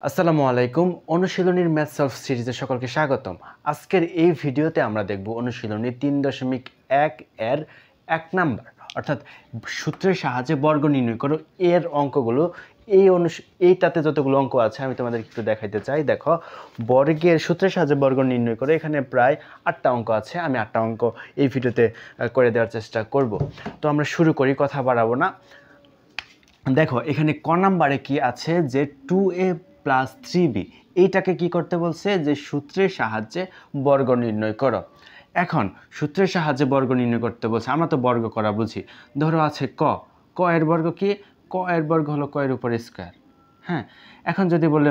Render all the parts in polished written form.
আসসালামু আলাইকুম। অনুশীলনীর math solve সিরিজে সকলকে স্বাগতম। আজকের এই ভিডিওতে আমরা দেখব অনুশীলনী 3.1 এর 1 নাম্বার অর্থাৎ সূত্রের সাহায্যে বর্গ নির্ণয় করো এর অঙ্কগুলো। এইটাতে যতগুলো অঙ্ক আছে আমি তোমাদের একটু দেখাইতে চাই। দেখো, বর্গের সূত্রের সাহায্যে বর্গ নির্ণয় করো, এখানে প্রায় 8টা অঙ্ক আছে। আমি 8টা অঙ্ক এই ভিডিওতে করে দেওয়ার চেষ্টা করব। তো আমরা শুরু করি, কথা বাড়াবো না। দেখো এখানে ক নাম্বারে কি আছে যে 2a + 3b, এইটাকে কি করতে বলছে যে সূত্রের সাহায্যে বর্গ নির্ণয় করো। এখন সূত্রের সাহায্যে বর্গ নির্ণয় করতে বলছে, আমরা তো বর্গ করা বুঝি। ধরো আছে ক এর বর্গ কি? ক এর বর্গ হলো ক এর উপর স্কয়ার। হ্যাঁ, এখন যদি বলে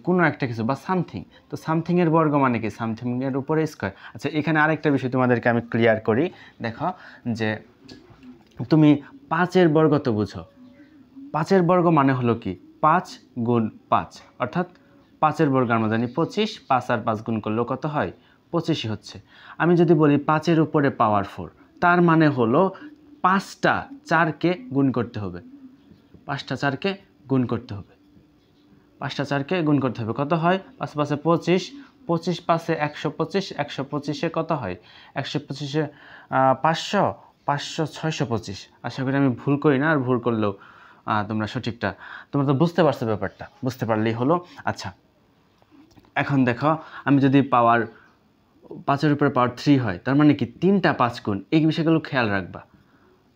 কোনো একটা কিছু বা সামথিং, তো সামথিং এর বর্গ মানে কি? সামথিং এর উপরে স্কয়ার। আচ্ছা, এখানে আরেকটা বিষয় তোমাদেরকে আমি ক্লিয়ার করি। দেখো যে তুমি 5 এর বর্গ তো বুঝো, 5 এর বর্গ মানে হলো কি? 5 গুণ 5, অর্থাৎ 5 এর বর্গ আমরা জানি 25, 5 আর 5 গুণ করলেও কত হয়? 25ই হচ্ছে। আমি যদি বলি 5 এর উপরে পাওয়ার 4, তার মানে হলো 5টা 4কে গুণ করতে হবে, 5টা 4কে গুণ করতে হবে, 5টা 4কে গুণ করতে হবে। কত হয়? 5 5 25, 25 5 125, 125 কত হয়? 125 500, 500 625। আশা করি আমি ভুল করি না, আর ভুল করলেও তোমরা সঠিকটা, তোমরা তো বুঝতে পারছো ব্যাপারটা, বুঝতে পারলেই হলো। আচ্ছা, এখন দেখো, আমি যদি 5 এর উপরে পাওয়ার 3 হয়, তার মানে কি 3টা 5 গুণ, এই বিষয়গুলো খেয়াল রাখবা,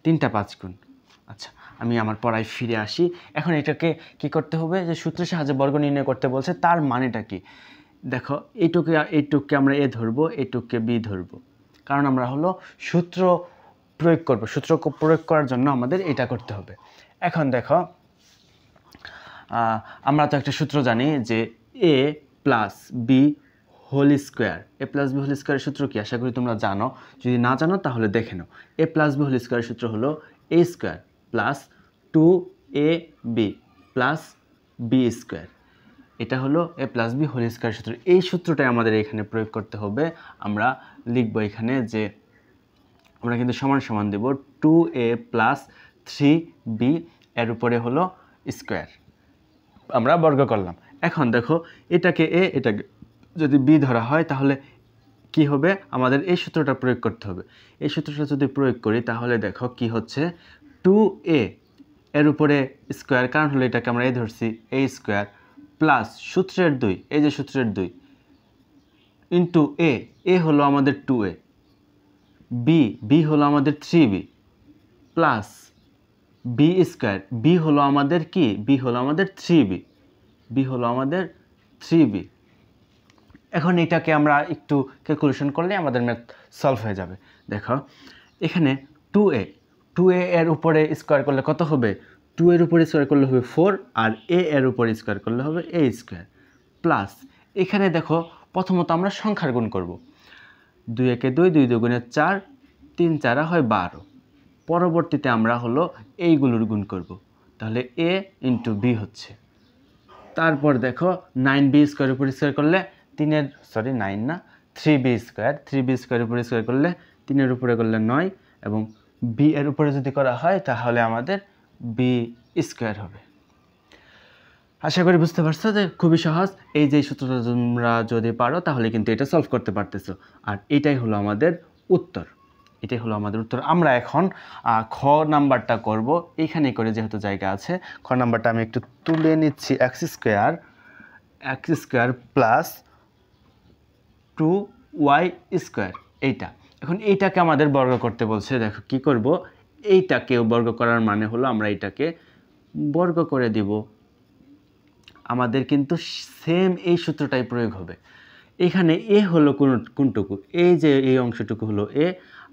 3টা 5 গুণ। আচ্ছা, আমি আমার পড়ায় ফিরে আসি। এখন এটাকে কি করতে হবে? যে সূত্রের সাহায্যে বর্গ নির্ণয় করতে বলছে, তার মানেটা কি? দেখো, এইটুককে আমরা এ ধরবো, এইটুককে বি ধরবো, কারণ আমরা হলো সূত্র প্রয়োগ করব। সূত্র প্রয়োগ করার জন্য আমাদের এটা করতে হবে। এখন দেখো, আমরা তো একটা সূত্র জানি যে a plus B whole square. A plus B whole স্কোয়ারের সূত্র কি? আশা করি তোমরা জানো। যদি না জানো তাহলে দেখে নাও। এ প্লাস বি হোল স্কোয়ারের সূত্র হলো a square plus 2ab plus B square. এটা হলো এ প্লাস বি হোল স্কোয়ারের সূত্র। এই সূত্রটাই আমাদের এখানে প্রয়োগ করতে হবে। আমরা লিখব এখানে যে আমরা কিন্তু সমান সমান দেব 2a প্লাস 3b এর উপরে হলো স্কোয়ার, আমরা বর্গ করলাম। এখন দেখো, এটাকে এ, এটাকে যদি বি ধরা হয়, তাহলে কি হবে? আমাদের এই সূত্রটা প্রয়োগ করতে হবে। এই সূত্রটা যদি প্রয়োগ করি তাহলে দেখো কি হচ্ছে, 2a এর উপরে স্কোয়ার, কারণ হলো এটাকে আমরা এ ধরছি, a স্কোয়ার প্লাস সূত্রের 2, এই যে সূত্রের 2 ইন্টু এ হলো আমাদের 2a, বি হলো আমাদের 3b plus B square, B হলো আমাদের কি? বি হলো আমাদের 3b, বি হলো আমাদের 3b। এখন এটাকে আমরা একটু ক্যালকুলেশন করলে আমাদের ম্যাথ সলভ হয়ে যাবে। দেখো এখানে 2a এর উপরে স্কোয়ার করলে কত হবে? 2 এর উপরে স্কোয়ার করলে হবে 4, আর এর উপরে স্কোয়ার করলে হবে a স্কোয়ার প্লাস, এখানে দেখো প্রথমত আমরা সংখ্যার গুণ করব। 2 একে 2, 2 দুগুণে 4, 3 4 হয় 12। পরবর্তীতে আমরা হলো এইগুলোর গুণ করব, তাহলে a ইন্টু বি হচ্ছে। তারপর দেখো 9b স্কোয়ার উপর স্কোয়ার করলে 3b স্কোয়ার, 3b স্কোয়ার উপরে স্কোয়ার করলে 3 উপরে করলে 9, এবং বি এর উপরে যদি করা হয় তাহলে আমাদের বি স্কোয়ার হবে। আশা করি বুঝতে পারছো যে খুবই সহজ। এই যে সূত্রটা তোমরা যদি পারো তাহলে কিন্তু এটা সলভ করতে পারতেছো। আর এটাই হলো আমাদের উত্তর, এটাই হলো আমাদের উত্তর। আমরা এখন খ নাম্বারটা করব, এইখানেই করে যেহেতু জায়গা আছে। খ নাম্বারটা আমি একটু তুলে নিচ্ছি, x square plus 2y square, এইটা। এখন এইটাকে আমাদের বর্গ করতে বলছে। দেখো কি করব, এইটাকেও বর্গ করার মানে হলো আমরা এইটাকে বর্গ করে দিব। আমাদের কিন্তু সেম এই সূত্রটাই প্রয়োগ হবে। এখানে এ হলো কোনটুকু? এই যে এই অংশটুকু হলো এ,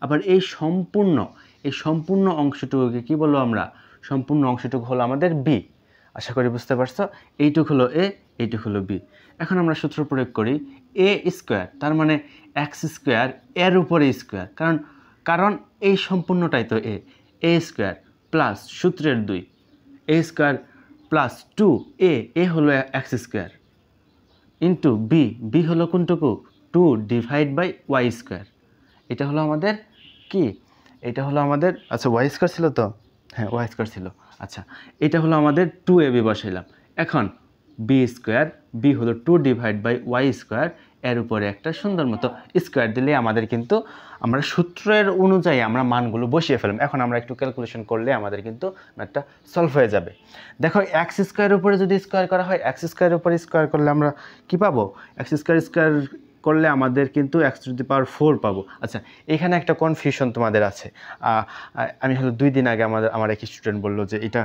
আবার এই সম্পূর্ণ অংশটুকুকে কি বলবো আমরা? সম্পূর্ণ অংশটুকু হলো আমাদের বি। আশা করি বুঝতে পারছো। এইটুকু হলো এ, এইটুকু হলো বি। এখন আমরা সূত্র প্রয়োগ করি, এ স্কোয়ার তার মানে এক্স স্কোয়ার এর উপরে স্কোয়ার, কারণ এই সম্পূর্ণটাই তো এ স্কোয়ার প্লাস সূত্রের 2 এ স্কোয়ার প্লাস 2 এ হলো এক্স স্কোয়ার ইন্টু বি হলো কোনটুকু? 2 ডিভাইড বাই ওয়াই স্কোয়ার। এটা হলো আমাদের কি? এটা হলো আমাদের, আচ্ছা ওয়াই স্কোয়ার ছিল তো, হ্যাঁ ওয়াই স্কোয়ার ছিল। আচ্ছা, এটা হলো আমাদের 2ab বসাইলাম। এখন বি স্কোয়ার, বি হলো 2 ডিভাইড বাই ওয়াই স্কোয়ার, এর উপরে একটা সুন্দর মতো স্কোয়ার দিলে আমাদের কিন্তু আমরা সূত্রের অনুযায়ী আমরা মানগুলো বসিয়ে ফেললাম। এখন আমরা একটু ক্যালকুলেশন করলে আমাদের কিন্তু ম্যাথটা সলভ হয়ে যাবে। দেখো এক্স স্কোয়ারের উপরে যদি স্কোয়ার করা হয়, এক্স স্কোয়ারের উপরে স্কোয়ার করলে আমরা কি পাবো? এক্স স্কোয়ার করলে আমাদের কিন্তু এক্স টু দি পাওয়ার 4 পাবো। আচ্ছা, এখানে একটা কনফিউশন তোমাদের আছে। আমি হলো 2 দিন আগে আমার এক স্টুডেন্ট বললো যে এটা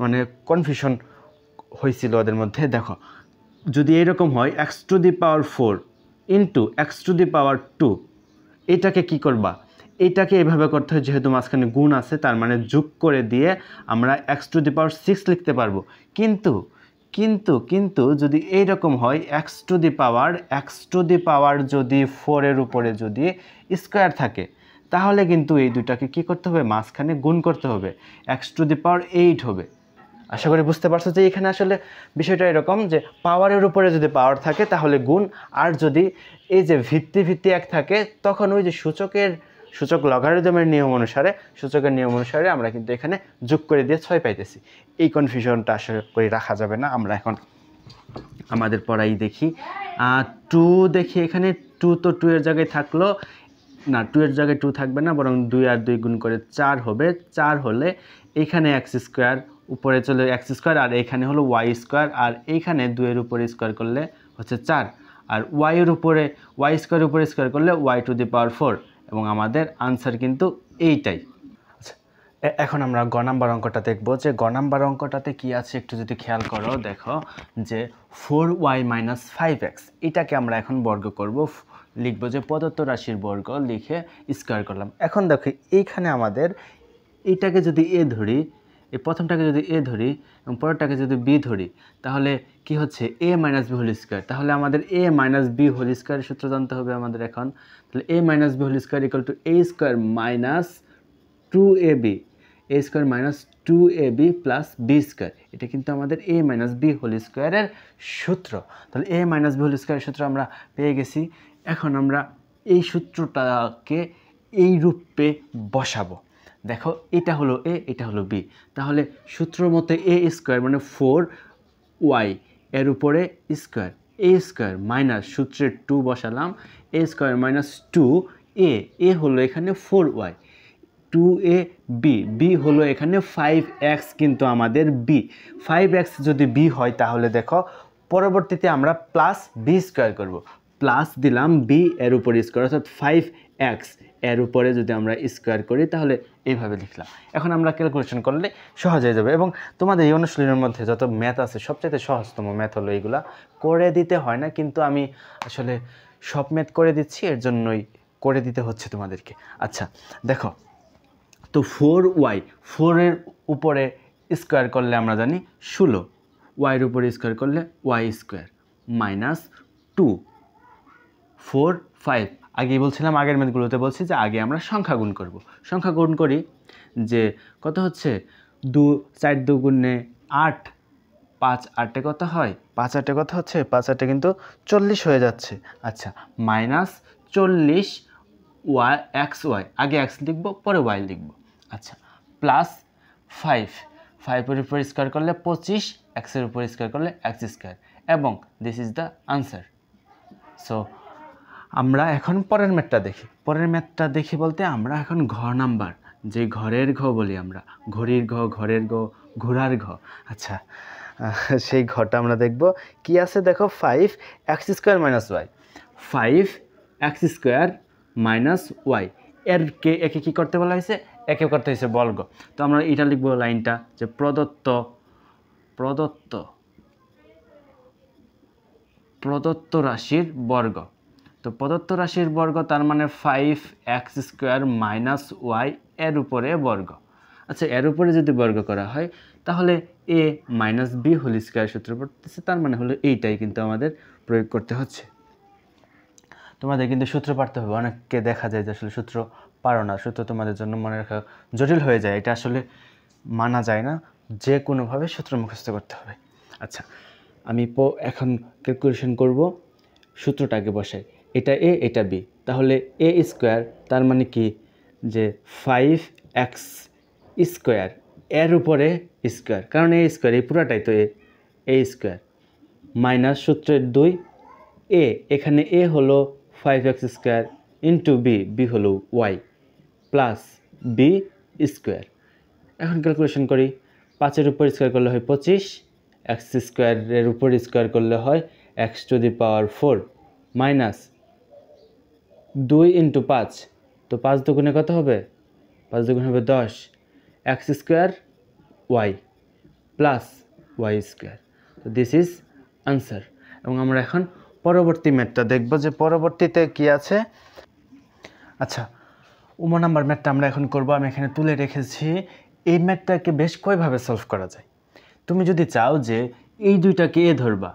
মানে কনফিউশন হয়েছিল ওদের মধ্যে। দেখো যদি এরকম হয় x to the power 4 into x to the power 2, এটাকে কি করবা? এটাকে এভাবে করতে হয়, যেহেতু মাঝখানে গুণ আছে তার মানে যোগ করে দিয়ে আমরা এক্স টু দি পাওয়ার 6 লিখতে পারবো। কিন্তু কিন্তু কিন্তু যদি এইরকম হয় এক্স টু দি পাওয়ার যদি 4-এর উপরে যদি স্কোয়ার থাকে, তাহলে কিন্তু এই দুটাকে কি করতে হবে? মাঝখানে গুণ করতে হবে, এক্স টু দি পাওয়ার 8 হবে। আশা করি বুঝতে পারছো যে এখানে আসলে বিষয়টা এরকম যে পাওয়ারের উপরে যদি পাওয়ার থাকে তাহলে গুণ, আর যদি এই যে ভিত্তি এক থাকে তখন ওই যে সূচক লগারিদমের নিয়ম অনুসারে, সূচকের নিয়ম অনুসারে আমরা কিন্তু এখানে যোগ করে দিয়ে 6 পাইতেছি। এই কনফিউশনটা আশা করি রাখা যাবে না। আমরা এখন আমাদের পড়াই দেখি। 2 দেখি, এখানে 2 তো 2 এর জায়গায় থাকলো না, 2 এর জায়গায় 2 থাকবে না, বরং 2 আর 2 গুণ করে 4 হবে। 4 হলে এইখানে এক্স স্কোয়ার উপরে চলে এক্স স্কোয়ার, আর এইখানে হলো ওয়াই স্কোয়ার, আর এইখানে 2 এর উপরে স্কোয়ার করলে হচ্ছে 4, আর ওয়াই স্কোয়ারের উপরে স্কোয়ার করলে ওয়াই টু দি পাওয়ার 4, এবং আমাদের আনসার কিন্তু এইটাই। আচ্ছা, এখন আমরা গ নাম্বার অঙ্কটা দেখব যে গ নাম্বার অঙ্কটাতে কি আছে একটু যদি খেয়াল করো। দেখো যে 4y - 5x, এটাকে আমরা এখন বর্গ করব, লিখবো যে প্রদত্ত রাশির বর্গ, লিখে স্কোয়ার করলাম। এখন দেখো এইখানে আমাদের এইটাকে যদি এ ধরি, এই প্রথমটাকে যদি এ ধরি এবং পরেরটাকে যদি বি ধরি, তাহলে কি হচ্ছে? এ মাইনাস বি হোল স্কোয়ার। তাহলে আমাদের এ মাইনাস বি হোল স্কোয়ারের সূত্র জানতে হবে আমাদের এখন। তাহলে a minus B whole square equal to a square minus 2ab, a square minus 2ab plus B square. এটা কিন্তু আমাদের এ মাইনাস বি হোল স্কোয়ারের সূত্র। তাহলে এ মাইনাস বি হোল স্কোয়ারের সূত্র আমরা পেয়ে গেছি। এখন আমরা এই সূত্রটাকে এই রূপে বসাবো। দেখো এটা হলো এ, এটা হলো বি, তাহলে সূত্র মতে এ স্কোয়ার মানে 4y এর উপরে স্কোয়ার, এ স্কোয়ার মাইনাস সূত্রের 2 বসালাম, এ স্কোয়ার মাইনাস 2a, এ হলো এখানে 4y, 2a বি হলো এখানে 5x, কিন্তু আমাদের বি 5x যদি বি হয় তাহলে দেখো পরবর্তীতে আমরা প্লাস বি স্কোয়ার করবো, প্লাস দিলাম বি এর উপরে স্কোয়ার, অর্থাৎ 5x এর উপরে যদি আমরা স্কোয়ার করি তাহলে এইভাবে লিখলাম। এখন আমরা ক্যালকুলেশন করলে সহজ হয়ে যাবে। এবং তোমাদের এই অনুশীলনের মধ্যে যত ম্যাথ আছে সবচেয়ে সহজতম ম্যাথ হলো এইগুলা, করে দিতে হয় না, কিন্তু আমি আসলে সব ম্যাথ করে দিচ্ছি, এর জন্যই করে দিতে হচ্ছে তোমাদেরকে। আচ্ছা দেখো, তো 4y, 4-এর উপরে স্কোয়ার করলে আমরা জানি 16, ওয়াইয়ের উপরে স্কোয়ার করলে ওয়াই স্কোয়ার মাইনাস 2, 4, 5। আগেই বলছিলাম, আগের ম্যাথগুলোতে বলছি যে আগে আমরা সংখ্যা গুণ করব। সংখ্যা গুণ করি যে কত হচ্ছে 4 2 গুণে 8, 5 8-এ কত হয়? 5 8-এ কত হচ্ছে? 5 8-এ কিন্তু 40 হয়ে যাচ্ছে। আচ্ছা, মাইনাস 40 xy, আগে x লিখবো পরে y লিখবো। আচ্ছা, প্লাস 5-এর উপর স্কোয়ার করলে 25, x-এর উপর স্কোয়ার করলে x স্কোয়ার, এবং this is the answer. So আমরা এখন পরের ম্যাথটা দেখি বলতে আমরা এখন ঘ নাম্বার, যে ঘরের ঘ বলি আমরা, ঘড়ির ঘ, ঘরের ঘ, ঘোড়ার ঘ। আচ্ছা, সেই ঘটা আমরা দেখব কি আছে। দেখো 5x square minus Y, 5x square minus Y, একে কী করতে বলা হয়েছে? একে করতে হয়েছে বর্গ। তো আমরা এটা লিখবো লাইনটা যে প্রদত্ত রাশির বর্গ। তো প্রদত্ত রাশির বর্গ তার মানে 5x স্কোয়ার মাইনাস ওয়াই এর উপরে বর্গ। আচ্ছা, এর উপরে যদি বর্গ করা হয় তাহলে a minus B whole square সূত্র পড়তেছে, তার মানে হলো এইটাই কিন্তু আমাদের প্রয়োগ করতে হচ্ছে। তোমাদের কিন্তু সূত্র পারতে হবে। অনেককে দেখা যায় যে আসলে সূত্র পারো না, সূত্র তোমাদের জন্য মনে রাখা জটিল হয়ে যায়, এটা আসলে মানা যায় না, যে কোনোভাবে সূত্র মুখস্থ করতে হবে। আচ্ছা, আমি এখন ক্যালকুলেশন করব, সূত্রটাকে বসাই, এটা এ এটা বি, তাহলে এ স্কোয়ার তার মানে কি যে 5x স্কোয়ার এর উপরে স্কোয়ার, কারণ এ স্কোয়ার এই পুরাটাই তো এ স্কোয়ার মাইনাস সূত্রের 2 এ, এখানে এ হলো 5x² ইন্টু বি হলো y প্লাস বি স্কোয়ার। এখন ক্যালকুলেশন করি, 5-এর উপর স্কোয়ার করলে হয় 25, x² উপর স্কোয়ার করলে হয় x⁴ মাইনাস 2 ইন্টু 5, তো 5 দুগুণে কত হবে? 5 দুগুণে হবে 10, x² y প্লাস y²। তো দিস ইজ আনসার। এবং আমরা এখন পরবর্তী ম্যাথটা দেখব যে পরবর্তীতে কি আছে। আচ্ছা, নাম্বার ম্যাথটা আমরা এখন করব। আমি এখানে তুলে রেখেছি। এই ম্যাথটাকে বেশ কয়ভাবে সলভ করা যায়। তুমি যদি চাও যে এই দুইটাকে এ ধরবা,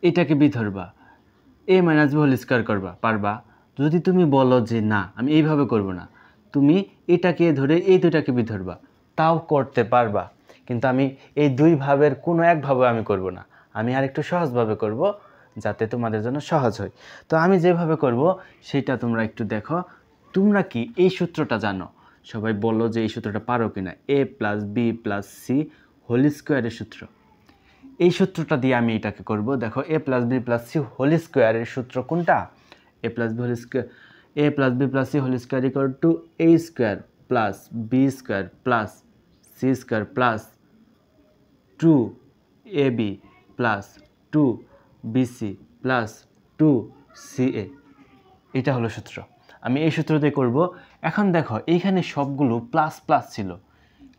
এটাকে বি ধরবা, a minus B whole square করবা, পারবা। যদি তুমি বলো যে না আমি এইভাবে করব না, তুমি এটাকে ধরে এই দুইটাকে বি ধরবা, তাও করতে পারবা। কিন্তু আমি এই দুই ভাবের কোনো একভাবে আমি করব না, আমি আর একটু সহজভাবে করব যাতে তোমাদের জন্য সহজ হয়। তো আমি যেভাবে করব সেটা তোমরা একটু দেখো। তোমরা কি এই সূত্রটা জানো? সবাই বলো যে এই সূত্রটা পারো কিনা। a plus B plus C whole স্কোয়ারের সূত্র। এই সূত্রটা দিয়ে আমি এটাকে করব। দেখো a plus B plus C whole স্কোয়ারের সূত্র কোনটা? a plus B whole square, a plus B plus C whole square equal to a square plus B square plus C square plus 2ab plus 2bc plus 2ca। এটা হলো সূত্র। আমি এই সূত্র দিয়ে করব। এখন দেখো এইখানে সবগুলো প্লাস প্লাস ছিল,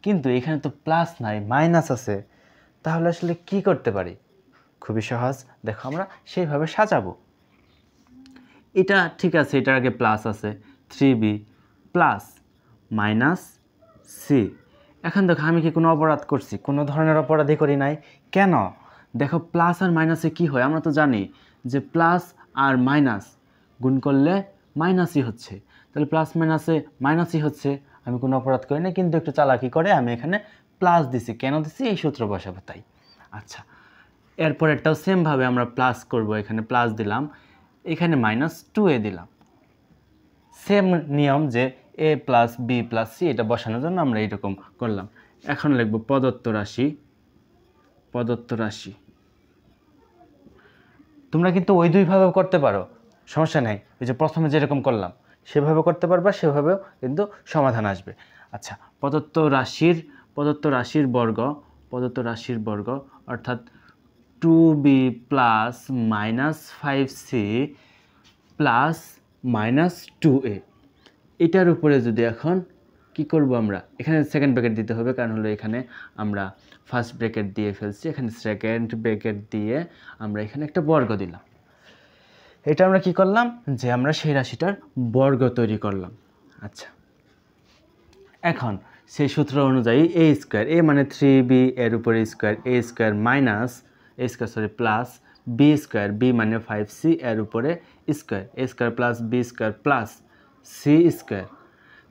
কিন্তু এখানে তো প্লাস নাই, মাইনাস আছে। তাহলে আসলে কি করতে পারি? খুবই সহজ। দেখো আমরা সেইভাবে সাজাবো। এটা ঠিক আছে, এটার আগে প্লাস আছে, 3b প্লাস মাইনাস সি। এখন দেখো আমি কি কোনো অপরাধ করছি? কোনো ধরনের অপরাধই করি নাই। কেন? দেখো প্লাস আর মাইনাসে কি হয় আমরা তো জানি যে প্লাস আর মাইনাস গুণ করলে মাইনাসই হচ্ছে। তাহলে প্লাস মাইনাসে মাইনাসই হচ্ছে। আমি কোনো অপরাধ করি না, কিন্তু একটু চালাকি করে আমি এখানে প্লাস দিছি। কেন দিছি? এই সূত্র বসাবো তাই। আচ্ছা, এরপরেরটাও সেমভাবে আমরা প্লাস করব। এখানে প্লাস দিলাম, এখানে মাইনাস 2a দিলাম। সেম নিয়ম যে a plus B plus C, এটা বসানোর জন্য আমরা এইরকম করলাম। এখন লিখব প্রদত্ত রাশি। প্রদত্ত রাশি তোমরা কিন্তু ওই দুইভাবেও করতে পারো, সমস্যা নেই। ওই যে প্রথমে যেরকম করলাম সেভাবে করতে পারবা, সেভাবেও কিন্তু সমাধান আসবে। আচ্ছা, প্রদত্ত রাশির বর্গ অর্থাৎ 2b plus minus 5c plus minus 2a। এটার উপরে যদি এখন কি করব, আমরা এখানে সেকেন্ড ব্র্যাকেট দিতে হবে, কারণ হলো এখানে আমরা ফার্স্ট ব্র্যাকেট দিয়ে ফেলছি। এখানে সেকেন্ড ব্র্যাকেট দিয়ে আমরা এখানে একটা বর্গ দিলাম। এটা আমরা কি করলাম যে আমরা সেই রাশিটার বর্গ তৈরি করলাম। আচ্ছা, এখন সেই সূত্র অনুযায়ী a স্কোয়ার, a মানে 3b এর উপরে square, a square minus plus b square, b মানে 5c এর উপরে square, a square plus b square plus c square.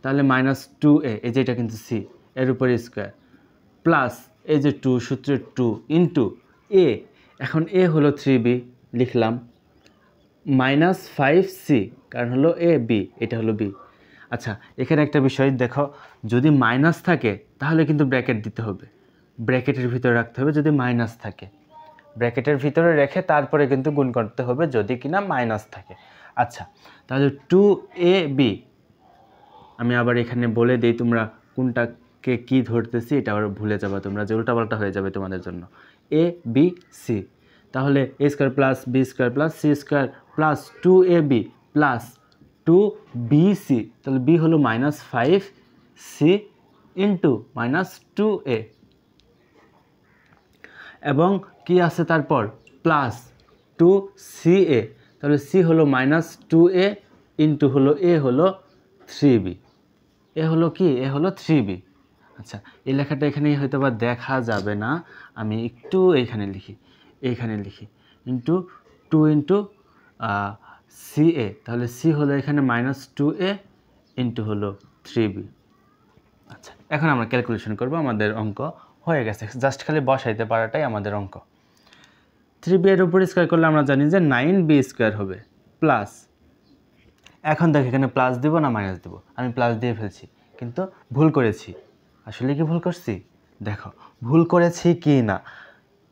তাহলে মাইনাস 2a, এই যে এটা কিন্তু c এর উপরে স্কোয়ার প্লাস এই যে 2 সূত্রের 2 ইন্টু a। এখন a হলো 3b লিখলাম, মাইনাস 5c কারণ হলো a b, এটা হলো b। আচ্ছা, এখানে একটা বিষয় দেখো, যদি মাইনাস থাকে তাহলে কিন্তু ব্র্যাকেট দিতে হবে, ব্র্যাকেটের ভিতরে রাখতে হবে। যদি মাইনাস থাকে ব্র্যাকেটের ভিতরে রেখে তারপরে কিন্তু গুণ করতে হবে যদি কিনা মাইনাস থাকে। আচ্ছা, তাহলে 2ab, আমি আবার এখানে বলে দিই, তোমরা কোনটাকে কি ধরতেছি এটা আবার ভুলে যাবে তোমরা, যে উল্টাপাল্টা হয়ে যাবে তোমাদের জন্য। a b c, তাহলে a square plus b square plus c square plus 2ab plus 2bc, তাহলে b হলো minus 5c into minus 2a, এবং কি আছে তারপর প্লাস 2ca, তাহলে c হলো মাইনাস 2a ইন্টু হলো a হলো 3b, এ হলো কি? এ হলো 3b। আচ্ছা, এই লেখাটা এখানে হয়তো বা দেখা যাবে না, আমি একটু এইখানে লিখি ইন্টু 2 ইন্টু ca, তাহলে c হলো এখানে মাইনাস 2a ইন্টু হলো 3b। আচ্ছা, এখন আমরা ক্যালকুলেশন করব। আমাদের অঙ্ক হয়ে গেছে, জাস্ট খালি বসাইতে পারাটাই আমাদের অঙ্ক। 3b এর উপর স্কোয়ার করলে আমরা জানি যে 9b স্কোয়ার হবে প্লাস, এখন দেখ এখানে প্লাস দিব না মাইনাস দিব, আমি প্লাস দিয়ে ফেলছি কিন্তু ভুল করেছি। আসলে কি ভুল করছি? দেখো ভুল করেছি কি না,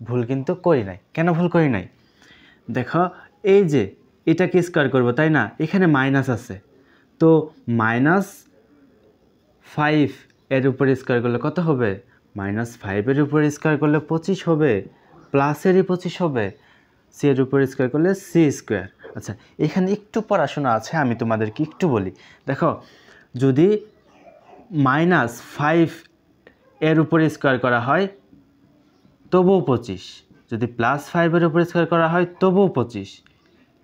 ভুল কিন্তু করি নাই। কেন ভুল করি নাই? দেখো এই যে এটাকে স্কোয়ার করব, তাই না? এখানে মাইনাস আছে, তো -5 এর উপরে স্কোয়ার করলে কত হবে? -5 এর উপরে স্কোয়ার করলে 25 হবে, প্লাসেরই 25 হবে। সি এর উপরে স্কোয়ার করলে সি স্কোয়ার। আচ্ছা, এখানে একটু পড়াশোনা আছে, আমি তোমাদেরকে একটু বলি। দেখো, যদি -5 এর উপরে স্কোয়ার করা হয় তবুও 25, যদি +5 এর উপরে স্কোয়ার করা হয় তবুও 25,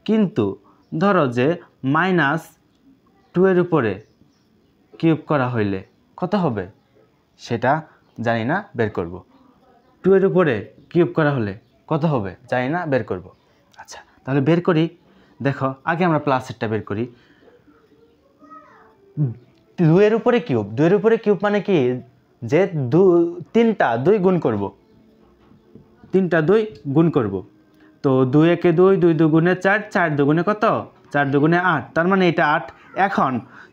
কিন্তু ধরো যে -2 এর উপরে কিউব করা হইলে কত হবে সেটা জানি না, বের করব। 2 এর উপরে কিউব করা হলে কত হবে জানি না, বের করব। আচ্ছা, তাহলে বের করি। দেখো, আগে আমরা প্লাসেরটা বের করি। 2 এর উপরে কিউব, 2 এর উপরে কিউব মানে কি? যে 3টা 2 গুণ করব, 3টা 2 গুণ করব। তো 2 একে 2, 2 দুগুণে 4, 4 দুগুণে কত? 4 দুগুণে 8, তার মানে এটা 8। এখন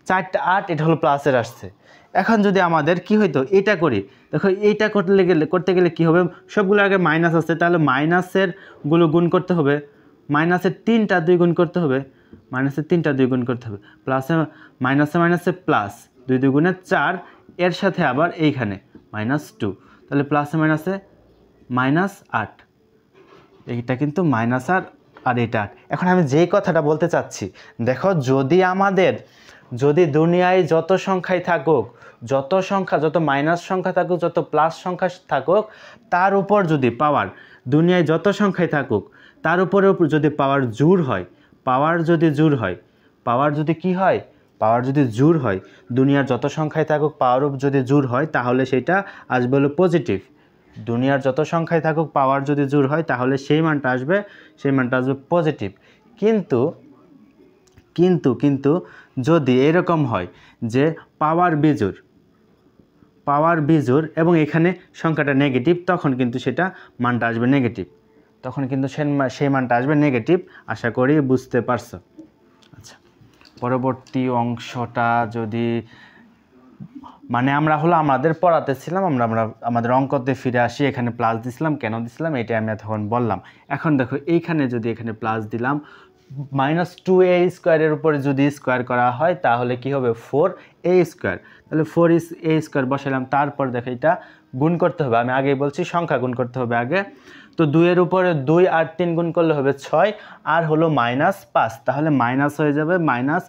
4টা 8, এটা হলো প্লাসের আসছে। এখন যদি আমাদের কি হইতো, এটা করি। দেখো, এইটা করতে গেলে কি হবে? সবগুলো আগে মাইনাস আছে, তাহলে মাইনাসের গুলো গুণ করতে হবে, মাইনাসের 3টা 2 গুণ করতে হবে, মাইনাসের 3টা 2 গুণ করতে হবে, প্লাসে মাইনাসে প্লাস, 2 দুগুণে 4, এর সাথে আবার এইখানে -2, তাহলে প্লাসে মাইনাসে -8। এইটা কিন্তু মাইনাস আর এটা 8। এখন আমি যেই কথাটা বলতে চাচ্ছি, দেখো, যদি দুনিয়ায় যত সংখ্যাই থাকুক, যত মাইনাস সংখ্যা থাকুক, যত প্লাস সংখ্যা থাকুক, তার উপর যদি পাওয়ার, দুনিয়ায় যত সংখ্যাই থাকুক তার উপরে যদি পাওয়ার জোড় হয়, পাওয়ার যদি কি হয়? পাওয়ার যদি জোড় হয়, দুনিয়ার যত সংখ্যাই থাকুক পাওয়ার যদি জোড় হয়, তাহলে সেটা আসবে হলো পজিটিভ। দুনিয়ার যত সংখ্যায় থাকুক পাওয়ার যদি জোড় হয়, তাহলে সেই মানটা আসবে পজিটিভ। কিন্তু যদি এরকম হয় যে পাওয়ার বিজোড় এবং এখানে সংখ্যাটা নেগেটিভ, তখন কিন্তু সেটা মানটা আসবে নেগেটিভ, তখন কিন্তু সেই মানটা আসবে নেগেটিভ। আশা করি বুঝতে পারছো। আচ্ছা, পরবর্তী অংশটা যদি আমরা আমাদের পড়াতে ছিলাম, আমাদের অঙ্কতে ফিরে আসি। এখানে প্লাস দিছিলাম, কেন দিছিলাম এটা আমি তখন বললাম। এখন দেখো, এখানে প্লাস দিলাম, -2a স্কোয়ারের উপরে যদি স্কোয়ার করা হয় তাহলে কি হবে? 4a square. তাহলে 4a স্কোয়ার বসালাম, তারপর দেখো এটা গুণ করতে হবে। আমি আগেই বলছি সংখ্যা গুণ করতে হবে আগে। তো 2 এর উপরে 2 আর 3 গুণ করলে হবে 6, আর হলো -5, তাহলে মাইনাস হয়ে যাবে, -5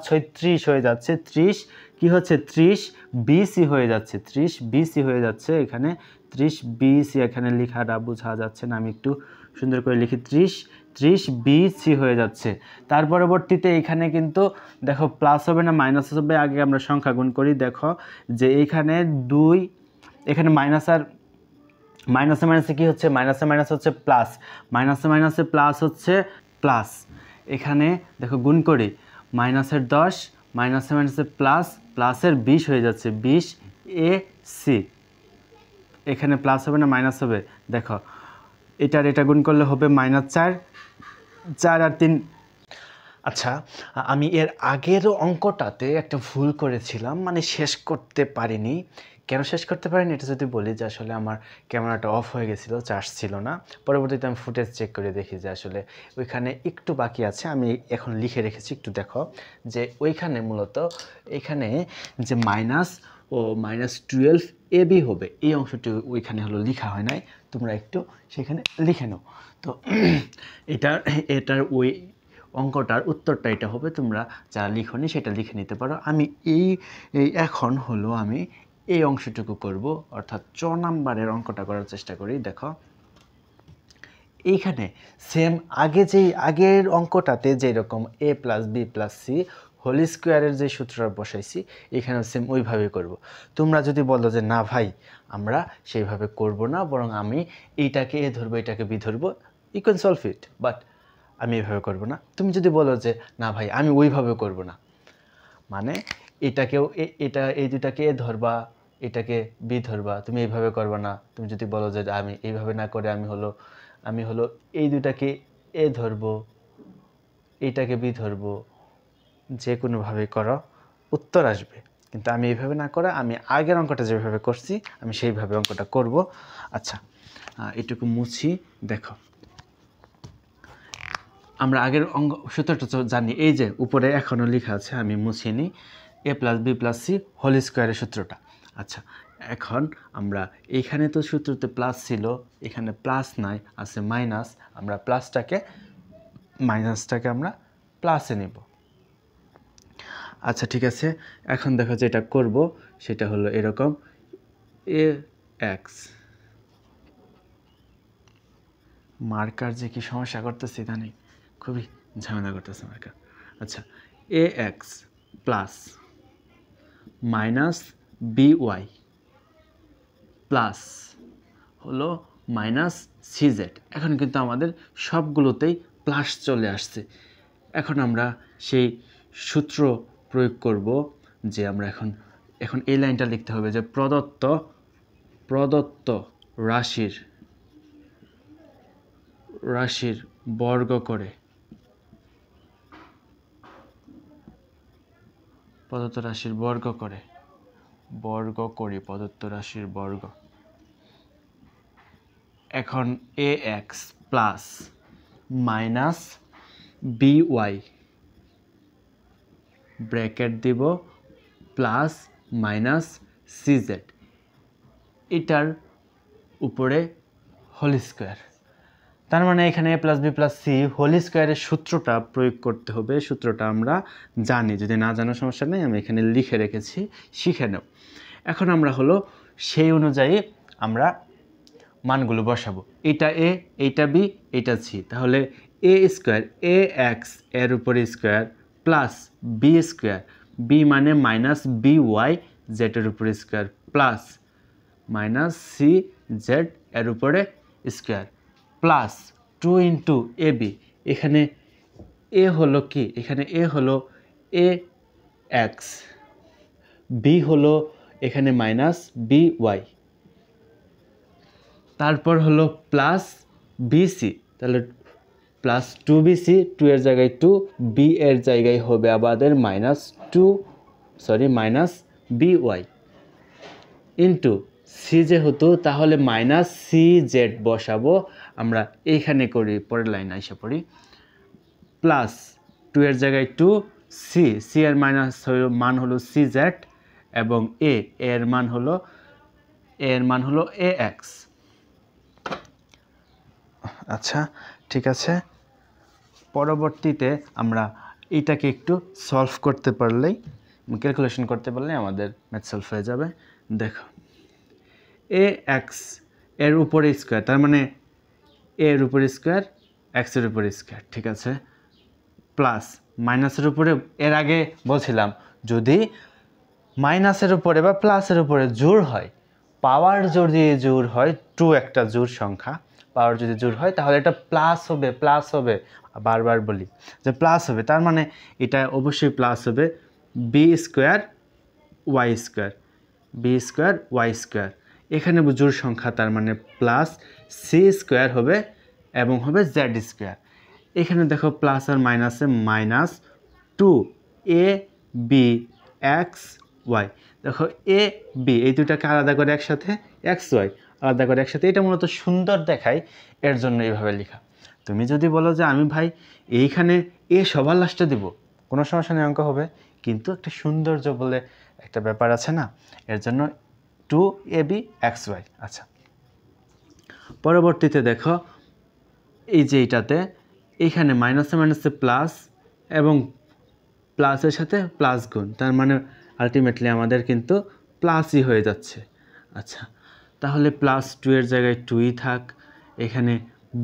6 30 হয়ে যাচ্ছে। 30 কি হচ্ছে? 30 বিসি হয়ে যাচ্ছে, 30 বিসি হয়ে যাচ্ছে। এখানে 30 বিসি এখানে লেখাটা বোঝা যাচ্ছে না, আমি একটু সুন্দর করে লিখি। 30 বিসি হয়ে যাচ্ছে। তার পরবর্তীতে এখানে কিন্তু দেখো প্লাস হবে না মাইনাস হবে, আগে আমরা সংখ্যা গুণ করি। দেখো যে এইখানে 2, এখানে মাইনাস আর মাইনাসে কি হচ্ছে? মাইনাসে হচ্ছে প্লাস, মাইনাসে প্লাস হচ্ছে প্লাস। এখানে দেখো গুণ করি, -10, মাইনাসে প্লাস, প্লাসের 20 হয়ে যাচ্ছে, 20 এ সি। এখানে প্লাস হবে না মাইনাস হবে? দেখো, এটা গুণ করলে হবে -4, 4 আর 3। আচ্ছা, আমি এর আগের অঙ্কটাতে একটা ভুল করেছিলাম, শেষ করতে পারিনি। কেন শেষ করতে পারিনি এটা যদি বলি, যে আসলে আমার ক্যামেরাটা অফ হয়ে গেছিলো, চার্জ ছিল না। পরবর্তীতে আমি ফুটেজ চেক করে দেখি যে আসলে ওইখানে একটু বাকি আছে, আমি এখন লিখে রেখেছি, একটু দেখো। যে ওইখানে মূলত এখানে যে মাইনাস ও -12 AB হবে, এই অংশটি ওইখানে হলো লেখা হয় নাই, তোমরা একটু সেখানে লিখে নাও। তো এটার ওই অঙ্কটার উত্তরটা এটা হবে, তোমরা যা লিখনি সেটা লিখে নিতে পারো। আমি এখন হলো আমি এই অংশটুকু করব, অর্থাৎ 4 নাম্বারের অঙ্কটা করার চেষ্টা করি। দেখো, এইখানে সেম আগের অঙ্কটাতে যেরকম a + b + c হোল স্কোয়ারের যে সূত্রটা বসাইছি, এখানেও সেম ওইভাবেই করব। তোমরা যদি বলো যে না ভাই আমরা সেইভাবে করব না, বরং আমি এইটাকে a ধরবো, এটাকে b ধরবো, you can solve it, but আমি এইভাবে করব না। তুমি যদি বলো যে না ভাই আমি ওইভাবে করব না, এই দুটাকে এ ধরবা, এটাকে বি ধরবা, তুমি এইভাবে করবা না। তুমি যদি বলো যে আমি এইভাবে না করে আমি হলো এই দুটাকে এ ধরবো, এইটাকে বি ধরবো, যে কোনোভাবে করো উত্তর আসবে। কিন্তু আমি এইভাবে না করে, আমি আগের অঙ্কটা যেভাবে করছি আমি সেইভাবে অঙ্কটা করব। আচ্ছা, এটুকু মুছি। দেখো আমরা আগের সূত্রটা তো জানি, এই যে উপরে এখনও লেখা আছে, আমি মুছিয়ে নিই, a + b + c হোল স্কোয়ারের সূত্রটা। আচ্ছা, এখন আমরা এইখানে তো সূত্রতে প্লাস ছিল, এখানে প্লাস নাই, আছে মাইনাস, আমরা মাইনাসটাকে আমরা প্লাসে নেব। আচ্ছা ঠিক আছে, এখন দেখো যেটা করব সেটা হলো এরকম, ax, মার্কার যে কি সমস্যা করতেছে জানি, খুবই ঝামেলা করতেছে মার্কার। আচ্ছা, ax plus minus by plus হলো মাইনাস cz। এখন কিন্তু আমাদের সবগুলোতেই প্লাস চলে আসছে। এখন আমরা সেই সূত্র প্রয়োগ করব যে আমরা এখন এই লাইনটা লিখতে হবে যে প্রদত্ত রাশির বর্গ করে, প্রদত্ত রাশির বর্গ এখন ax plus minus by bracket দিব প্লাস মাইনাস cz, এটার উপরে হোল স্কোয়ার। তার মানে এখানে a + b + c হোল স্কোয়ারের সূত্রটা প্রয়োগ করতে হবে। সূত্রটা আমরা জানি, যদি না জানার সমস্যা নেই, আমি এখানে লিখে রেখেছি, শিখে নেব। এখন আমরা হলো সেই অনুযায়ী আমরা মানগুলো বসাবো, এটা a, এইটা b, এইটা c। তাহলে a স্কোয়ার ax এর উপরে square plus b square, b মানে মাইনাস by z এর উপরে স্কোয়ার প্লাস মাইনাস cz এর উপরে স্কোয়ার প্লাস 2 × ab। এখানে a হলো কি, এখানে a হলো ax, b হলো এখানে মাইনাস by, তারপর হলো প্লাস bc, তাহলে প্লাস 2bc, 2 এর জায়গায় 2, b এর জায়গায় হবে আমাদের মাইনাস by ইন্টু সি যেহেতু, তাহলে মাইনাস cz বসাবো আমরা, এইখানে করি, পরের লাইন আইসা পড়ি, প্লাস 2 এর জায়গায় 2, c এর মান হলো cz এবং a এর মান হলো ax। আচ্ছা ঠিক আছে, পরবর্তীতে আমরা এটাকে একটু সলভ করতে পারলেই, ক্যালকুলেশন করতে পারলেই আমাদের ম্যাথ সলভ হয়ে যাবে। দেখো ax এর উপরে স্কোয়ার, তার মানে a এর উপরে স্কোয়ার, x এর উপরে স্কোয়ার, ঠিক আছে, প্লাস মাইনাসের উপরে, এর আগে বলছিলাম যদি মাইনাসের উপরে বা প্লাসের উপরে জোড় হয়, পাওয়ার যদি জোড় হয়, 2 একটা জোড় সংখ্যা, পাওয়ার যদি জোড় হয় তাহলে এটা প্লাস হবে, বারবার বলি যে প্লাস হবে, তার মানে এটা অবশ্যই প্লাস হবে b স্কোয়ার y স্কোয়ার, এখানে জোড় সংখ্যা, তার মানে প্লাস c স্কোয়ার হবে এবং হবে z স্কোয়ার। এখানে দেখো প্লাস আর মাইনাসে মাইনাস 2abx y, দেখো a b এই দুটাকে আলাদা করে একসাথে, x y আলাদা করে একসাথে, এটা মূলত সুন্দর দেখায়, এর জন্য এইভাবে লেখা। তুমি যদি বলো যে আমি ভাই এইখানে এ সবার লাস্টে দিব, কোনো সমস্যা নেই, অঙ্ক হবে, কিন্তু একটা সৌন্দর্য বলে একটা ব্যাপার আছে না, এর জন্য 2abxy। আচ্ছা, পরবর্তীতে দেখো এই যে এইটাতে, এইখানে মাইনাসে প্লাস এবং প্লাসের সাথে প্লাস গুণ, তার মানে আলটিমেটলি আমাদের কিন্তু প্লাসই হয়ে যাচ্ছে। আচ্ছা, তাহলে প্লাস 2 এর জায়গায় 2ই থাক, এখানে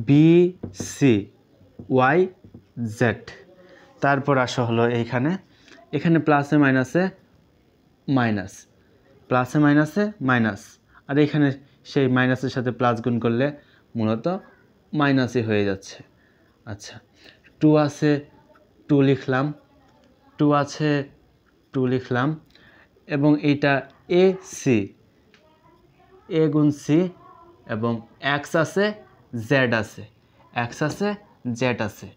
bcy z, তারপর আসা হলো এখানে প্লাসে মাইনাসে মাইনাস, আর এখানে সেই মাইনাসের সাথে প্লাস গুণ করলে মূলত মাইনাসই হয়ে যাচ্ছে। আচ্ছা, 2 আছে 2 লিখলাম, এবং এইটা a গুণ c, এবং x আছে z আছে,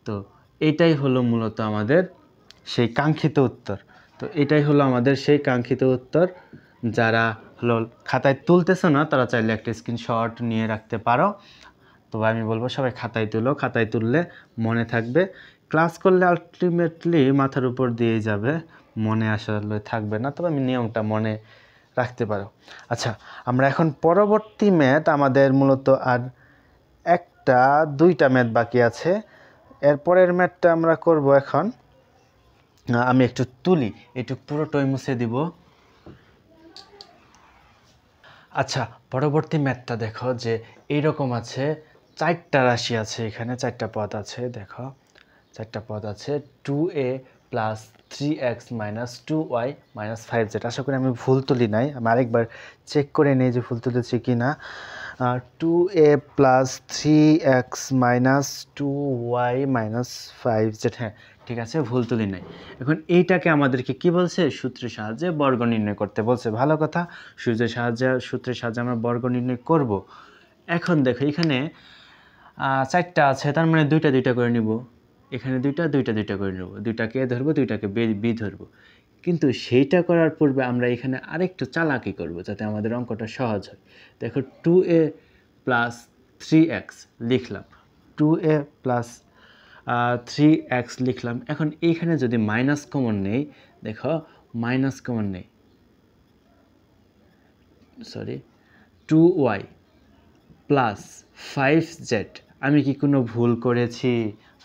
তো এটাই হলো মূলত আমাদের সেই কাঙ্ক্ষিত উত্তর। তো এটাই হলো আমাদের সেই কাঙ্ক্ষিত উত্তর। যারা হলো খাতায় তুলতেছো না তারা চাইলে একটা স্ক্রিনশট নিয়ে রাখতে পারো। তবে আমি বলবো সবাই খাতায় তুলো, খাতায় তুললে মনে থাকবে। ক্লাস করলে আলটিমেটলি মাথার উপর দিয়ে যাবে, মনে আসলে থাকবে না, তবে আমি নিয়মটা মনে রাখতে পারো। আচ্ছা, আমরা এখন পরবর্তী ম্যাথ, আমাদের মূলত আর একটা দুইটা ম্যাথ বাকি আছে। এরপরের ম্যাথটা আমরা করব এখন। আমি একটু তুলি, একটু পুরোটাই মুছে দিব। আচ্ছা, পরবর্তী ম্যাথটা দেখো যে এইরকম আছে, চারটা রাশি আছে, এখানে চারটা পদ আছে। দেখো চারটা পদ আছে, 2a plus 3x minus 2y minus 5z। আশা করি আমি ভুল তুলি নাই, আমি আরেকবার চেক করে নিই যে ভুল তুলেছি কি না। 2a plus 3x minus 2y minus 5z, হ্যাঁ ঠিক আছে, ভুল তুলি নাই। এখন এইটাকে আমাদেরকে কি বলছে, সূত্রের সাহায্যে বর্গ নির্ণয় করতে বলছে। ভালো কথা, সূত্রের সাহায্যে আমরা বর্গ নির্ণয় করব। এখন দেখো এখানে চারটা আছে, তার মানে দুইটা দুইটা করে নিব। এখানে দুইটা দুইটা দুইটা করে নেব, দুইটাকে এ ধরবো, দুইটাকে বি ধরবো। কিন্তু সেইটা করার পূর্বে আমরা এখানে আরেকটু চালাকি করব যাতে আমাদের অঙ্কটা সহজ হয়। দেখো 2a প্লাস 3x লিখলাম, 2a প্লাস 3x লিখলাম। এখন এইখানে যদি মাইনাস কমন নেই, দেখো মাইনাস কমন নেই, 2y প্লাস 5z। আমি কি কোনো ভুল করেছি?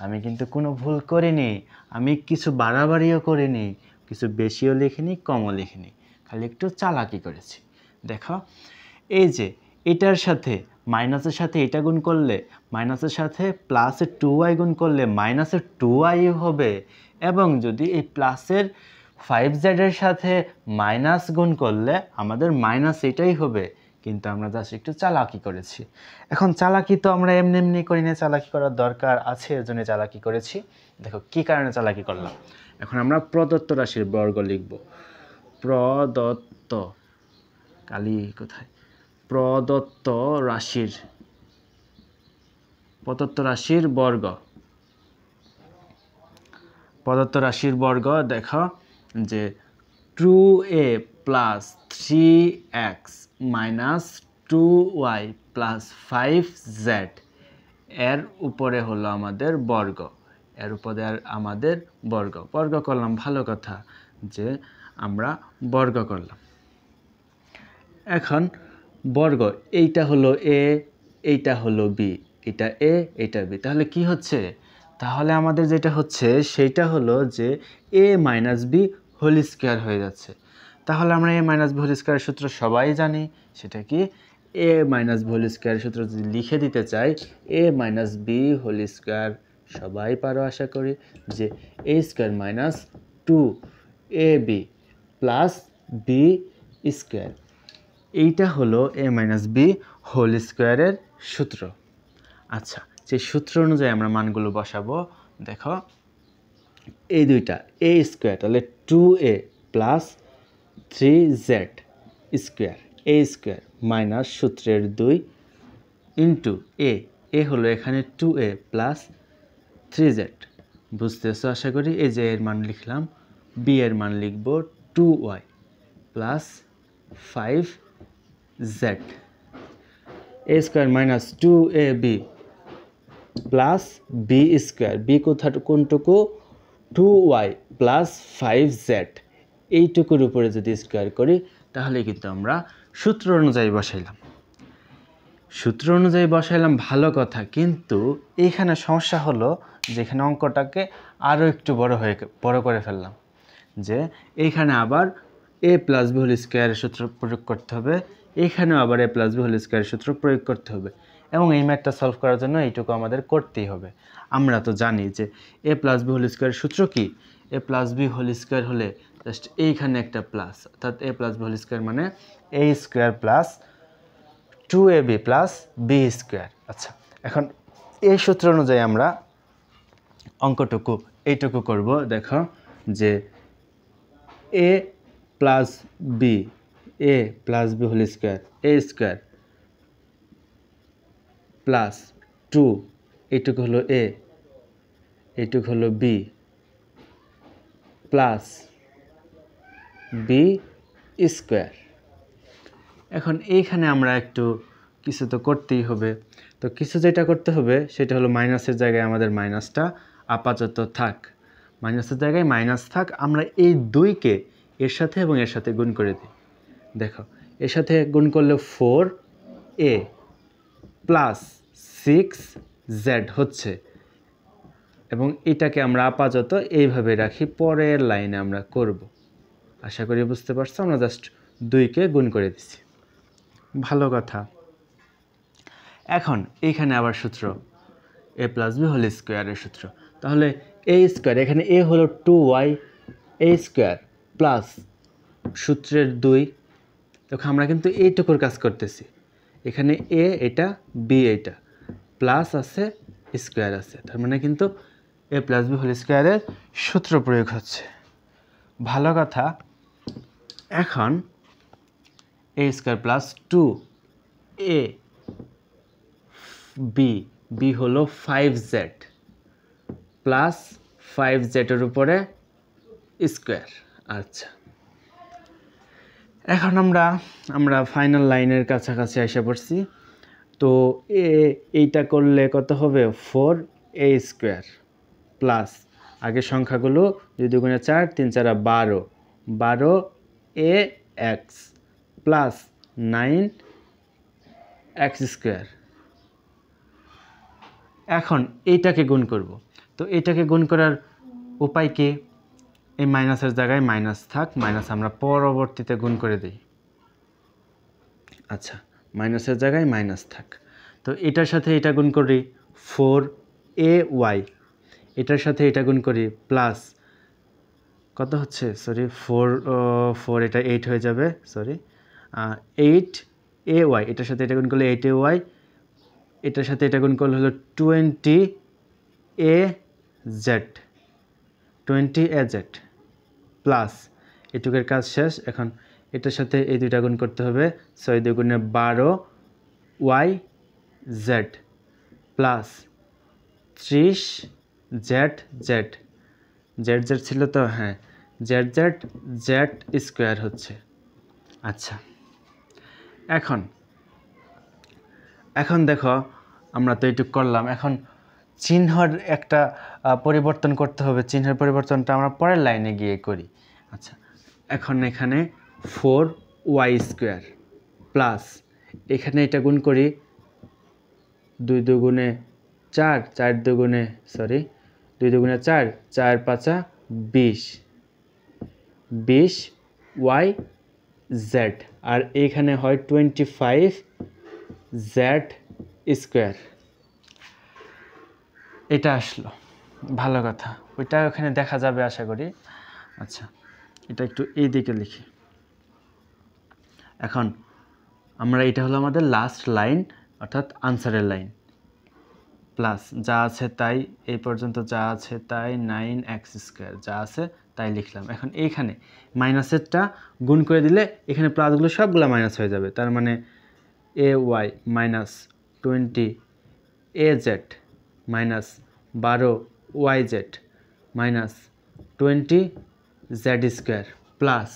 আমি কিন্তু কোনো ভুল করিনি। আমি কিছু বাড়াবাড়িও করিনি, কিছু বেশিও লিখিনি, কমও লিখিনি, খালি একটু চালাকি করেছি। দেখো এই যে এটার সাথে মাইনাসের সাথে এটা গুণ করলে, মাইনাসের সাথে প্লাসের 2y গুণ করলে মাইনাসের 2y হবে, এবং যদি এই প্লাসের 5z এর সাথে মাইনাস গুণ করলে আমাদের মাইনাস এটাই হবে। কিন্তু আমরা জাস্ট একটু চালাকি করেছি। এখন চালাকি তো আমরা এমনি এমনি করি না, চালাকি করার দরকার আছে, এর জন্য চালাকি করেছি। দেখো কি কারণে চালাকি করলাম। এখন আমরা প্রদত্ত রাশির বর্গ লিখব। প্রদত্ত, কালি কোথায়, প্রদত্ত রাশির বর্গ। প্রদত্ত রাশির বর্গ দেখো যে 2a plus 3x minus 2y plus 5z এর উপরে হলো আমাদের বর্গ, এর উপরে আমাদের বর্গ করলাম। ভালো কথা যে আমরা বর্গ করলাম। এখন বর্গ, এইটা হলো a, এইটা হলো b, এটা a, এটা b, তাহলে কি হচ্ছে, তাহলে আমাদের যেটা হচ্ছে সেইটা হলো যে a minus b whole square হয়ে যাচ্ছে। তাহলে আমরা a মাইনাস b হোল স্কোয়ারের সূত্র সবাই জানি, সেটা কি, a মাইনাস b হোল স্কোয়ারের সূত্র যদি লিখে দিতে চাই, a minus b whole square, সবাই পারো আশা করি, যে a square minus 2ab plus b square. এইটা হলো a মাইনাস b হোল স্কোয়ারের সূত্র। আচ্ছা, যে সূত্র অনুযায়ী আমরা মানগুলো বসাবো। দেখো এই দুইটা a স্কোয়ার, তাহলে 2a plus 3z square, a square minus সূত্রের 2 ইন্টু a হলো এখানে 2a প্লাস 3z। বুঝতেছো আশা করি। এই যে এর মান লিখলাম, b এর মান লিখব 2y plus 5z, a square minus 2ab plus b square, b কোনটুকু, 2y plus 5z, এইটুকুর উপরে যদি স্কোয়ার করি তাহলে কিন্তু আমরা সূত্র অনুযায়ী বসাইলাম। ভালো কথা, কিন্তু এইখানে সমস্যা হলো যে এখানে অঙ্কটাকে আরও একটু বড় করে ফেললাম, যে এইখানে আবার a প্লাস b হোল স্কোয়ারের সূত্র প্রয়োগ করতে হবে, এখানেও আবার a প্লাস b হোল স্কোয়ারের সূত্র প্রয়োগ করতে হবে, এবং এই ম্যাথটা সলভ করার জন্য এইটুকু আমাদের করতেই হবে। আমরা তো জানি যে a প্লাস b হোল স্কোয়ারের সূত্র কি, a plus b whole square হলে জাস্ট এইখানে একটা প্লাস, অর্থাৎ a plus b whole square মানে a square plus 2ab plus b square. আচ্ছা, এখন এই সূত্র অনুযায়ী আমরা এইটুকু করব। দেখো যে a plus b whole square, a square plus 2, এইটুকু হলো a, এইটুকু হলো b প্লাস b স্কোয়ার। এখন এইখানে আমরা একটু কিছু তো করতেই হবে। তো কিছু যেটা করতে হবে সেটা হলো মাইনাসের জায়গায় আমাদের মাইনাসটা আপাতত থাক, মাইনাসের জায়গায় মাইনাস থাক। আমরা এই 2কে এর সাথে এবং এর সাথে গুণ করে দিই। দেখো এর সাথে গুণ করলে 4a প্লাস 6z হচ্ছে, এবং এটাকে আমরা আপাতত এইভাবে রাখি, পরের লাইনে আমরা করব। আশা করি বুঝতে পারছো। আমরা জাস্ট 2কে গুণ করে দিচ্ছি, ভালো কথা। এখন এইখানে আবার সূত্র a প্লাস বি হোল স্কোয়ারের সূত্র, তাহলে a স্কোয়ার, এখানে a হলো 2y a স্কোয়ার প্লাস সূত্রের 2। তখন আমরা কিন্তু এইটুকুর কাজ করতেছি, এখানে a এটা b এটা প্লাস আছে স্কোয়ার আছে, তার মানে কিন্তু a প্লাস বি হোল স্কোয়ারের সূত্র প্রয়োগ হচ্ছে, ভালো কথা। এখন a square plus 2a b হলো 5z প্লাস 5z এর উপরে স্কোয়ার। আচ্ছা, এখন আমরা ফাইনাল লাইনের কাছাকাছি এসে পড়ছি। তো এইটা করলে কত হবে, 4a স্কোয়ার প্লাস আগের সংখ্যাগুলো 2 দুগুণে 4 3 4 12 12ax প্লাস 9x স্কোয়ার। এখন এইটাকে গুণ করব। তো এইটাকে গুণ করার উপায় কি, এই মাইনাসের জায়গায় মাইনাস থাক, মাইনাস আমরা পরবর্তীতে গুণ করে দিই। আচ্ছা, মাইনাসের জায়গায় মাইনাস থাক। তো এটার সাথে এটা গুণ করি 4ay, এটার সাথে এটা গুণ করি প্লাস কত হচ্ছে, সরি 4 এটা 8 হয়ে যাবে, সরি 8ay, এটার সাথে এটা গুণ করলে 8ay, এটার সাথে এটা গুণ করলে হলো 20az প্লাস এটুকের কাজ শেষ। এখন এটার সাথে এই দুইটা গুণ করতে হবে, 6 দুগুণে 12yz প্লাস 30zz ছিল তো, হ্যাঁ z স্কোয়ার হচ্ছে। আচ্ছা, এখন দেখো আমরা তো এইটুক করলাম, এখন চিহ্নের একটা পরিবর্তন করতে হবে, চিহ্নের পরিবর্তনটা আমরা পরের লাইনে গিয়ে করি। আচ্ছা, এখন এখানে 4y স্কোয়ার প্লাস এখানে এটা গুণ করি 2 দুগুণে 4 4 দুগুণে 2 দুগুণে 4 4 5 20 20yz, আর এখানে হয় 25z স্কোয়ার। এটা আসলো, ভালো কথা, ওইটা ওখানে দেখা যাবে আশা করি। আচ্ছা, এটা একটু এই দিকে লিখি। এখন আমরা এটা হলো আমাদের লাস্ট লাইন, অর্থাৎ আনসারের লাইন, প্লাস যা আছে তাই, এই পর্যন্ত যা আছে তাই, 9x স্কোয়ার যা আছে তাই লিখলাম। এখন এইখানে মাইনাসেরটা গুণ করে দিলে এখানে প্লাসগুলো সবগুলো মাইনাস হয়ে যাবে, তার মানে ay minus 20az minus 12yz minus 20z square plus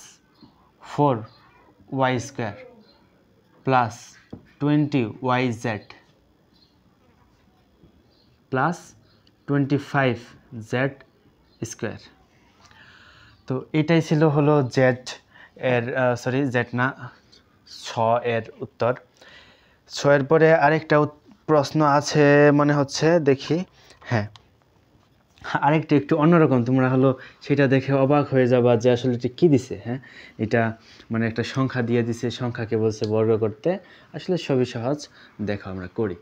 4y square plus 20yz plus 25z square. তো এটাই ছিল হলো জেড এর, সরি জেড না, 6 এর উত্তর। 6 এর পরে আরেকটা প্রশ্ন আছে মনে হচ্ছে, দেখি। হ্যাঁ, আরেকটা একটু অন্যরকম, তোমরা হলো সেটা দেখে অবাক হয়ে যাবা যে আসলে এটা কী দিছে। হ্যাঁ, এটা মানে একটা সংখ্যা দিয়ে দিছে, সংখ্যাকে বলছে বর্গ করতে, আসলে সবই সহজ। দেখো আমরা করি।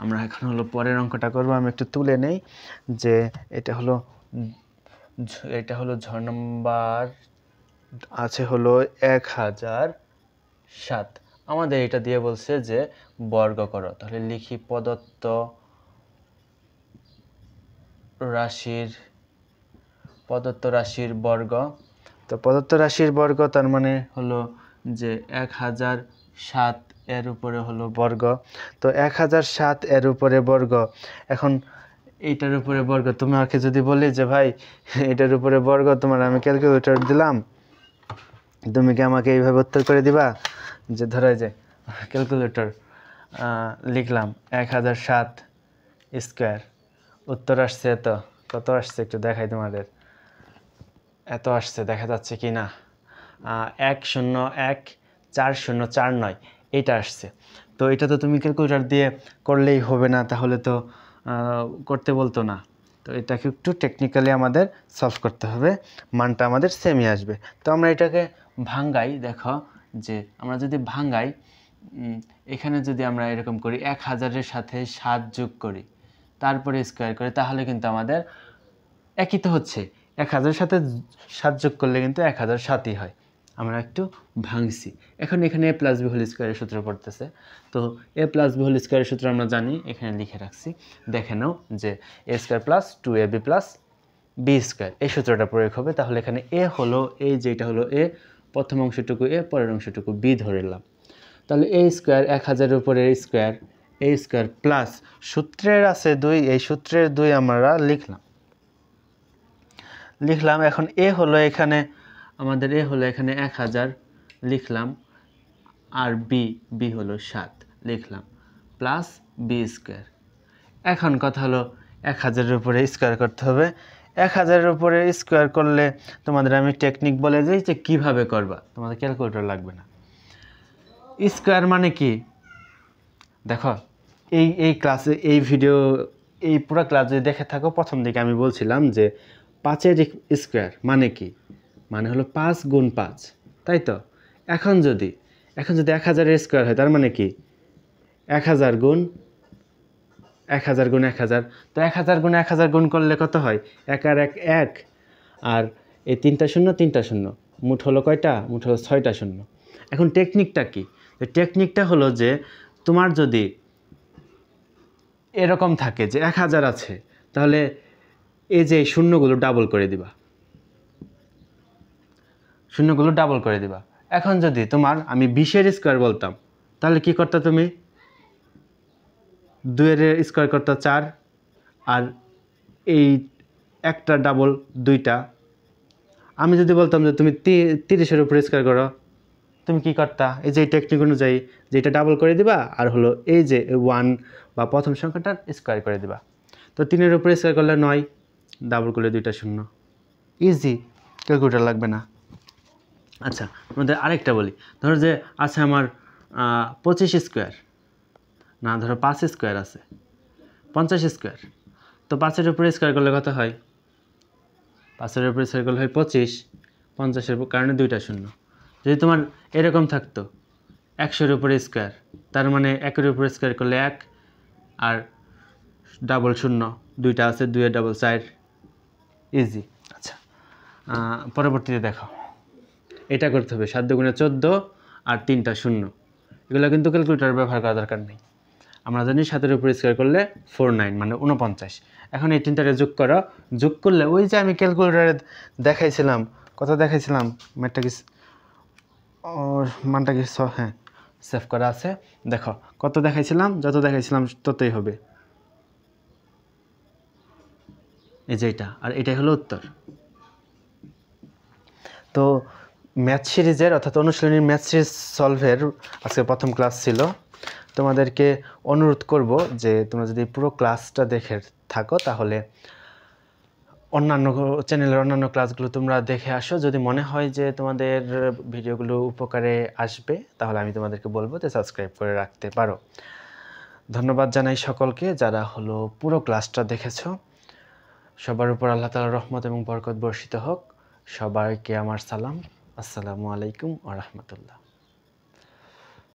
আমরা এখন হলো পরের অঙ্কটা করব। আমি একটু তুলে নেই যে এটা হলো ঝ নম্বর আছে হলো 1007। আমাদের এটা দিয়ে বলছে যে বর্গ করো, তাহলে লিখি প্রদত্ত রাশির বর্গ। তো প্রদত্ত রাশির বর্গ তার মানে হলো যে 1007 এর উপরে হলো বর্গ। তো 1007 এর উপরে বর্গ, এখন এইটার উপরে বর্গ, তোমাকে যদি বলি যে ভাই এটার উপরে বর্গ, তোমার আমি ক্যালকুলেটর দিলাম, তুমি কি আমাকে এইভাবে উত্তর করে দিবা? যে ধরো এই যে ক্যালকুলেটর লিখলাম 1007 স্কোয়ার, উত্তর আসছে এত। কত আসছে একটু দেখাই তোমাদের, এত আসছে, দেখা যাচ্ছে কি না? 1014049 এটা আসছে। তো এটা তো তুমি ক্যালকুলেটর দিয়ে করলেই হবে না, তাহলে তো করতে বলতো না। তো এটাকে একটু টেকনিক্যালি আমাদের সলভ করতে হবে, মানটা আমাদের সেমই আসবে। তো আমরা এটাকে ভাঙ্গাই, দেখো যে আমরা যদি ভাঙ্গাই, এখানে যদি আমরা এরকম করি 1000-এর সাথে 7 যোগ করি, তারপরে স্কোয়ার করি, তাহলে কিন্তু আমাদের একই তো হচ্ছে। 1000-এর সাথে 7 যোগ করলে কিন্তু 1007ই হয়। আমরা একটু ভাঙছি। এখন এখানে a প্লাস বি হোল স্কোয়ারের সূত্র পড়তেছে। তো a প্লাস বি হোল স্কোয়ারের সূত্র আমরা জানি, এখানে লিখে রাখছি। দেখে নাও যে a square plus 2ab plus B square, এই সূত্রটা প্রয়োগ হবে। তাহলে এখানে a হলো, এই যেটা হলো a, প্রথম অংশটুকু a, পরের অংশটুকু b ধরলাম। তাহলে a স্কোয়ার 1000-এর উপরে a স্কোয়ার প্লাস সূত্রের আছে 2, এই সূত্রের 2 আমরা লিখলাম। এখন এ হলো এখানে আমাদের, এ হলো এখানে 1000 লিখলাম, আর বি হলো 7 লিখলাম, প্লাস বি স্কোয়ার। এখন কথা হলো 1000-এর উপরে স্কোয়ার করতে হবে। 1000-এর উপরে স্কোয়ার করলে তোমাদের আমি টেকনিক বলে দিই যে কীভাবে করবা, তোমাদের ক্যালকুলেটর লাগবে না। স্কোয়ার মানে কি দেখো, এই ক্লাসে, এই ভিডিও, এই পুরো ক্লাস যদি দেখে থাকো, প্রথম দিকে আমি বলছিলাম যে 5-এর স্কোয়ার মানে কি, মানে হলো 5 গুণ 5, তাই তো? এখন যদি 1000-এর স্কোয়ার হয়, তার মানে কি 1000 গুণ 1000 গুণ 1000। তো 1000 গুণ 1000 গুণ করলে কত হয়? 1 আর 1 1, আর এই 3টা শূন্য, মোট হলো কয়টা? মোট হলো 6টা শূন্য। এখন টেকনিকটা কি? টেকনিকটা হলো যে তোমার যদি এরকম থাকে যে 1000 আছে, তাহলে এই যে শূন্যগুলো ডাবল করে দিবা, এখন যদি তোমার আমি 20-এর স্কোয়ার বলতাম, তাহলে কি করতে? তুমি 2-এর স্কোয়ার করতে 4, আর এই একটা ডাবল 2টা। আমি যদি বলতাম যে তুমি 30-এর উপরে স্কোয়ার করো, তুমি কি করতা? এই যে টেকনিক অনুযায়ী যে এটা ডাবল করে দিবা, আর হলো এই যে 1 বা প্রথম সংখ্যাটার স্কোয়ার করে দিবা। তো 3-এর উপরে স্কোয়ার করলে 9, ডাবল করলে 2টা শূন্য, ইজি, ক্যালকুলেটর লাগবে না। আচ্ছা, আমাদের আরেকটা বলি, ধরো যে আছে আমার 25 স্কোয়ার, না ধরো 5 স্কোয়ার আছে, 50 স্কোয়ার। তো 5-এর উপরে স্কোয়ার করলে কত হয়? 5-এর উপরে স্কোয়ার করলে হয় 25, 50-এর কারণে 2টা শূন্য। যদি তোমার এরকম থাকতো 100-এর উপরে স্কোয়ার, তার মানে 1-এর উপরে স্কোয়ার করলে 1, আর ডাবল শূন্য 2টা আছে, 2-এর ডাবল 4, ইজি। আচ্ছা, পরবর্তীতে দেখো, এটা করতে হবে 7 দুগুণে 14 আর 3টা শূন্য। এগুলো কিন্তু ক্যালকুলেটর ব্যবহার করা দরকার নেই। আমরা জানি 7-এর উপরে স্কোয়ার করলে 49 মানে 49। এখন এই 3টাকে যোগ করো, যোগ করলে ওই যে আমি ক্যালকুলেটরে দেখাইছিলাম, কত দেখাইছিলাম, ম্যাটটা কি মানটা কি, হ্যাঁ সেভ করা আছে। দেখো কত দেখাইছিলাম, যত দেখাইছিলাম ততই হবে, এই যে এটা, আর এটাই হলো উত্তর। তো ম্যাথ সিরিজের, অর্থাৎ অনুশীলনীর ম্যাথ সিরিজ সলভের আজকে প্রথম ক্লাস ছিল। তোমাদেরকে অনুরোধ করব যে তোমরা যদি পুরো ক্লাসটা দেখে থাকো, তাহলে অন্যান্য চ্যানেলের অন্যান্য ক্লাসগুলো তোমরা দেখে আসো। যদি মনে হয় যে তোমাদের ভিডিওগুলো উপকারে আসবে, তাহলে আমি তোমাদেরকে বলবো যে সাবস্ক্রাইব করে রাখতে পারো। ধন্যবাদ জানাই সকলকে যারা হলো পুরো ক্লাসটা দেখেছো। সবার উপর আল্লাহ তাআলার রহমত এবং বরকত বর্ষিত হোক। সবাইকে আমার সালাম, আসসালামু আলাইকুম ওয়া রাহমাতুল্লাহ।